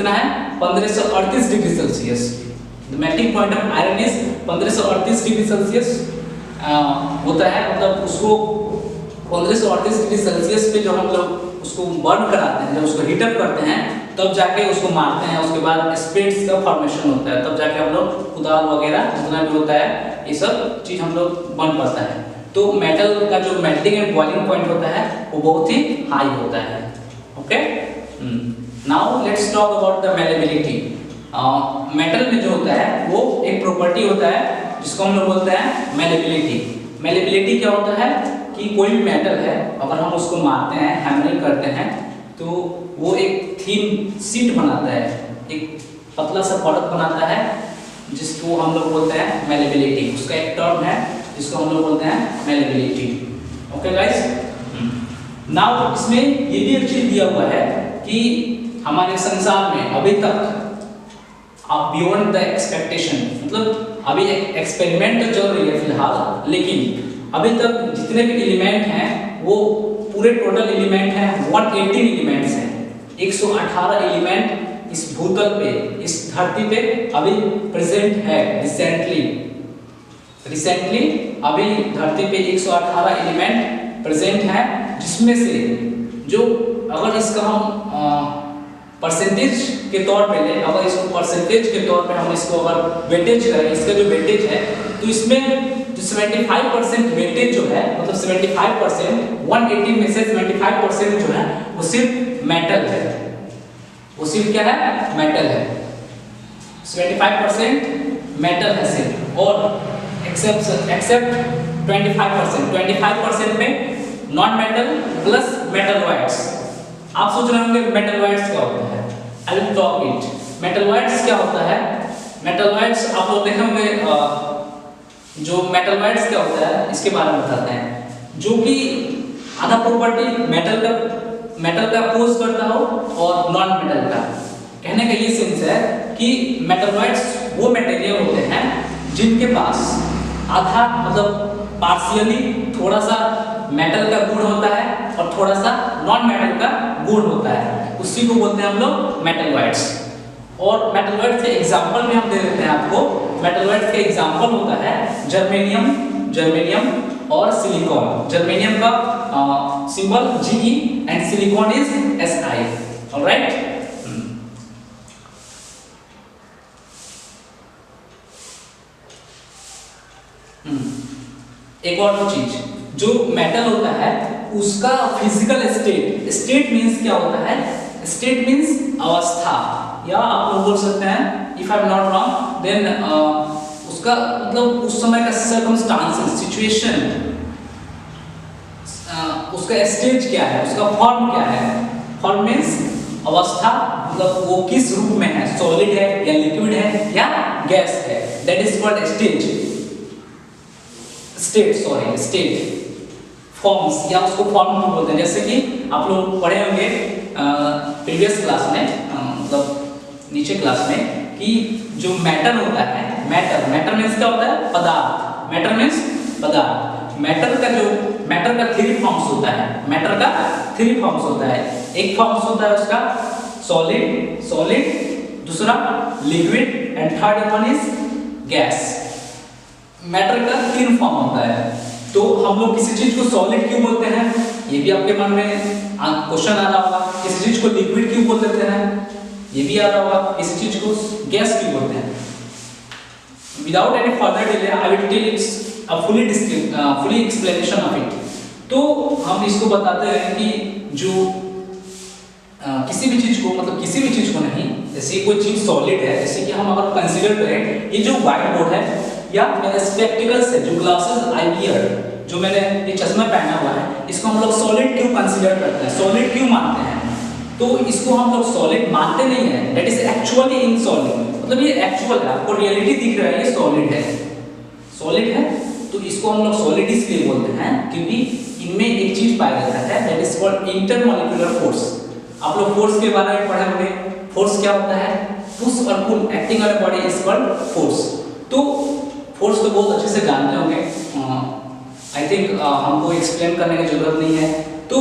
कितना है 1538 degree Celsius. The melting point of iron is 1538 degree Celsius होता है। मतलब उसको 1538 डिग्री सेल्सियस पे जब हम लोग उसको बर्न कराते हैं, जब उसको हीटअप करते हैं, तब जाके उसको मारते हैं। उसके बाद स्पेट्स का फॉर्मेशन होता है, तब जाके हम लोग कुदाल वगैरह जितना भी होता है ये सब चीज हम लोग बन पाता है। तो मेटल का जो मेल्टिंग एंड बॉइलिंग पॉइंट होता है वो बहुत ही हाई होता है। Okay, now let's talk about the malleability. Metal में जो होता है वो एक प्रॉपर्टी होता है जिसको हम लोग बोलते हैं मेलेबिलिटी। मेलेबिलिटी क्या होता है कि कोई भी मेटल है, अगर हम उसको मारते हैं, हैमरिंग करते हैं, तो वो एक थिन शीट बनाता है, एक पतला सा परत बनाता है, जिसको हम लोग बोलते हैं मेलेबिलिटी। उसका एक टर्म है जिसको हम लोग बोलते हैं मेलेबिलिटी। ओके गाइस, नाउ इसमें ये भी एक चीज दिया हुआ है कि हमारे संसार में अभी तक बियॉन्ड द एक्सपेक्टेशन, मतलब अभी एक एक्सपेरिमेंट तो चल रही है फिलहाल, लेकिन अभी तक जितने भी एलिमेंट हैं वो पूरे टोटल एलिमेंट हैं 118 एलिमेंट्स हैं। 118 एलिमेंट इस भूतल पे, इस धरती पे अभी प्रेजेंट है। रिसेंटली अभी धरती पे 118 एलिमेंट प्रेजेंट है, जिसमें से जो अगर इसका हम परसेंटेज के तौर पे ले, अगर इसको परसेंटेज के तौर पे हम इसको अगर वेटेज करें, इसका जो वेटेज है, तो इसमें जो 75% वेटेज जो है, मतलब 75%, 118 में से 75% जो है वो सिर्फ मेटल है। वो सिर्फ क्या है? मेटल है। 75% मेटल है सिर्फ, और एक्सेप्ट 25% में नॉन मेटल प्लस मेटलॉइड्स। आप सोच रहे होंगे मेटलॉइड्स क्या होता है? I will talk it. Metalloids क्या होता है? मेटलॉइड्स आप लोग देखे होंगे, जो मेटलॉइड्स क्या होता है इसके बारे में बताते हैं। जो कि आधा प्रॉपर्टी मेटल का अपोज करता हो और नॉन मेटल का। कहने का ये सेंस है कि मेटलॉइड्स वो मटेरियल होते हैं जिनके पास आधा, मतलब पार्शियली थोड़ा सा मेटल का गुण होता है और थोड़ा सा नॉन मेटल का गुण होता है, उसी को बोलते हैं हम लोग मेटलॉइड्स। और मेटलॉइड्स के एग्जांपल में हम दे देते हैं आपको। मेटलॉइड्स के एग्जांपल होता है जर्मेनियम और सिलिकॉन। जर्मेनियम का symbol Ge and silicon is Si। Alright, एक और चीज, जो मेटल होता है उसका फिजिकल स्टेट मींस क्या होता है? स्टेट मींस अवस्था, या आप लोग बोल सकते हैं, if I am not wrong, then उसका मतलब उस समय का सर्कमस्टांसेस, सिचुएशन, उसका स्टेज क्या है, उसका फॉर्म क्या है। फॉर्म मींस अवस्था, मतलब वो किस रूप में है, सॉलिड है या लिक्विड है या गैस है, that is called state forms, या उसको फॉर्म भी बोलते हैं। जैसे कि आप लोग पढ़े होंगे प्रीवियस क्लास में, मतलब नीचे क्लास में, कि जो मैटर होता है, मैटर मींस क्या होता है? पदार्थ। मैटर मींस पदार्थ। मैटर का 3 फॉर्म्स होता है। मैटर का 3 फॉर्म्स होता है। एक फॉर्म्स होता है उसका सॉलिड, दूसरा liquid and third one is gas. Matter का 3 फॉर्म होता है। तो हम लोग किसी चीज को सॉलिड क्यों बोलते हैं, ये भी आपके मन में क्वेश्चन आ रहा होगा। किसी चीज को लिक्विड क्यों बोल देते हैं, ये भी आ रहा होगा। किसी चीज को गैस क्यों बोलते हैं। Without any further delay I will tell it's a fully explanation of it. तो हम इसको बताते हैं कि जो किसी भी चीज को, मतलब किसी भी चीज को नहीं, जैसे कोई चीज सॉलिड है, जैसे कि हम अगर कंसीडर करें ये जो व्हाइट बोर्ड है या मेरे स्पेक्टिकल्स है, जो ग्लासेस आई वियर, जो मैंने ये चश्मा पहना हुआ है, इसको हम लोग सॉलिड क्यों कंसीडर करते हैं, सॉलिड क्यों मानते हैं? तो इसको हम लोग सॉलिड मानते नहीं है, दैट इज एक्चुअली इनसॉलिड, मतलब ये एक्चुअल है, आपको रियलिटी दिख रहा है, ये सॉलिड है। तो इसको हम लोग सॉलिड इसलिए बोलते हैं क्योंकि इनमें एक चीज पाया जाता है, that is called intermolecular force. आप लोग फोर्स के बारे में पढ़े होंगे। फोर्स क्या होता है? पुश और pull, acting on body is called force. तो फोर्स तो बहुत अच्छे से जानते होंगे, आई थिंक हमको एक्सप्लेन करने की जरूरत नहीं है। तो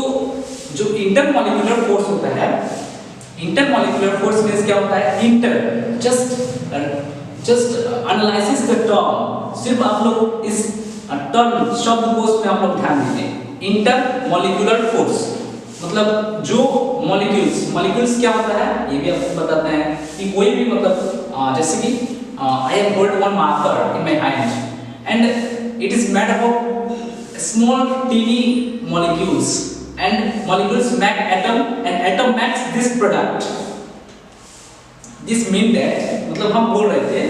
जो इंटरमॉलिक्यूलर फोर्स होता है इंटरमॉलिक्यूलर फोर्स मींस क्या होता है? Inter, just analysis the term, सिर्फ आप लोग इस टर्म शब्दकोश में आप लोग ध्यान दीजिए। इंटरमॉलिक्यूलर फोर्स मतलब जो मॉलिक्यूल्स क्या होता है ये भी आपको बताते हैं कि कोई भी मतलब जैसे कि I have hold one marker in my hand and it is made up of small tiny molecules and molecules make atom and atom makes this product. This mean that मतलब हम बोल रहे थे